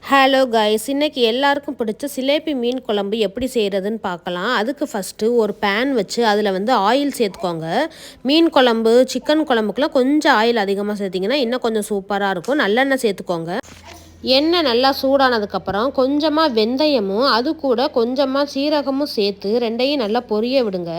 Hello guys, இன்னைக்கு எல்லாருக்கும் பிடிச்ச சிலேபி மீன் குழம்பு எப்படி செய்கிறதுன்னு பார்க்கலாம். அதுக்கு ஃபஸ்ட்டு ஒரு பேன் வச்சு அதில் வந்து ஆயில் சேர்த்துக்கோங்க. மீன் குழம்பு, சிக்கன் குழம்புக்குலாம் கொஞ்சம் ஆயில் அதிகமாக சேர்த்திங்கன்னா இன்னும் கொஞ்சம் சூப்பராக இருக்கும். நல்லெண்ணெய் சேர்த்துக்கோங்க. எண்ணெய் நல்லா சூடானதுக்கப்புறம் கொஞ்சமாக வெந்தயமும் அது கூட கொஞ்சமாக சீரகமும் சேர்த்து ரெண்டையும் நல்லா பொரிய விடுங்க.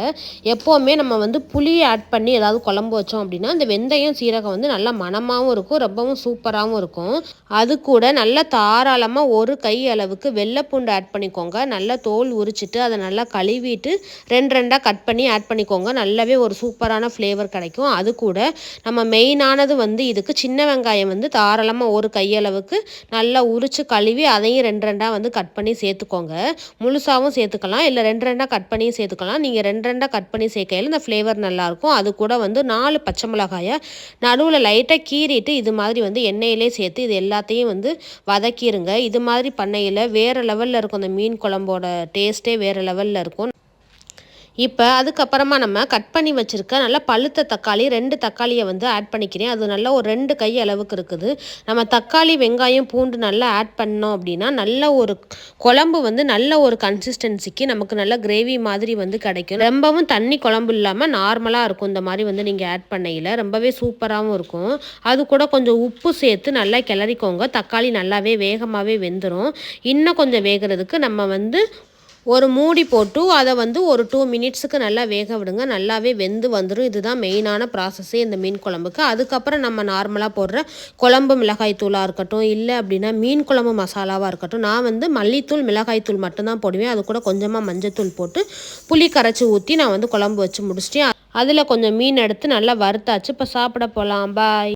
எப்போவுமே நம்ம வந்து புளி ஆட் பண்ணி ஏதாவது குழம்பு வச்சோம் அப்படின்னா அந்த வெந்தயம் சீரகம் வந்து நல்லா மணமாகவும் இருக்கும், ரொம்பவும் சூப்பராகவும் இருக்கும். அது கூட நல்லா தாராளமாக ஒரு கை அளவுக்கு வெள்ளைப்பூண்டு ஆட் பண்ணிக்கோங்க. நல்லா தோல் உரிச்சிட்டு அதை நல்லா கழுவிட்டு ரெண்டாக கட் பண்ணி ஆட் பண்ணிக்கோங்க. நல்லாவே ஒரு சூப்பரான ஃப்ளேவர் கிடைக்கும். அது கூட நம்ம மெயினானது வந்து இதுக்கு சின்ன வெங்காயம் வந்து தாராளமாக ஒரு கையளவுக்கு நல்லா உரித்து கழுவி அதையும் ரெண்டாக வந்து கட் பண்ணி சேர்த்துக்கோங்க. முழுசாகவும் சேர்த்துக்கலாம், இல்லை ரெண்டாக கட் பண்ணியும் சேர்த்துக்கலாம். நீங்கள் ரெண்டாக கட் பண்ணி சேர்க்கையில் இந்த ஃப்ளேவர் நல்லாயிருக்கும். அது கூட வந்து 4 பச்சை மிளகாயை நடுவில் லைட்டாக கீறிட்டு இது மாதிரி வந்து எண்ணெயிலே சேர்த்து இது எல்லாத்தையும் வந்து வதக்கிடுங்க. இது மாதிரி பண்ணையில் வேறு லெவலில் இருக்கும். அந்த மீன் குழம்போட டேஸ்ட்டே வேறு லெவலில் இருக்கும். இப்போ அதுக்கப்புறமா நம்ம கட் பண்ணி வச்சுருக்க நல்லா பழுத்த தக்காளி 2 தக்காளியை வந்து ஆட் பண்ணிக்கிறேன். அது நல்லா ஒரு 2 கை அளவுக்கு இருக்குது. நம்ம தக்காளி வெங்காயம் பூண்டு நல்லா ஆட் பண்ணோம் அப்படின்னா நல்ல ஒரு குழம்பு வந்து நல்ல ஒரு கன்சிஸ்டன்சிக்கு நமக்கு நல்ல கிரேவி மாதிரி வந்து கிடைக்கும். ரொம்பவும் தண்ணி குழம்பு இல்லாமல் நார்மலாக இருக்கும். இந்த மாதிரி வந்து நீங்கள் ஆட் பண்ணையில் ரொம்பவே சூப்பராகவும் இருக்கும். அது கூட கொஞ்சம் உப்பு சேர்த்து நல்லா கிளறிக்கோங்க. தக்காளி நல்லாவே வேகமாகவே வெந்துடும். இன்னும் கொஞ்சம் வேகிறதுக்கு நம்ம வந்து ஒரு மூடி போட்டு அதை வந்து ஒரு 2 மினிட்ஸுக்கு நல்லா வேக விடுங்க. நல்லாவே வெந்து வந்துடும். இதுதான் மெயினான ப்ராசஸ்ஸே இந்த மீன் குழம்புக்கு. அதுக்கப்புறம் நம்ம நார்மலாக போடுற குழம்பு மிளகாய் தூளாக இருக்கட்டும், இல்லை அப்படின்னா மீன் குழம்பு மசாலாவாக இருக்கட்டும், நான் வந்து மல்லித்தூள் மிளகாய் தூள் மட்டும்தான் போடுவேன். அது கூட கொஞ்சமாக மஞ்சத்தூள் போட்டு புளி கரைச்சி ஊற்றி நான் வந்து குழம்பு வச்சு முடிச்சிட்டேன். அதில் கொஞ்சம் மீன் எடுத்து நல்லா வறுத்தாச்சு. இப்போ சாப்பிட போகலாம். பாய்.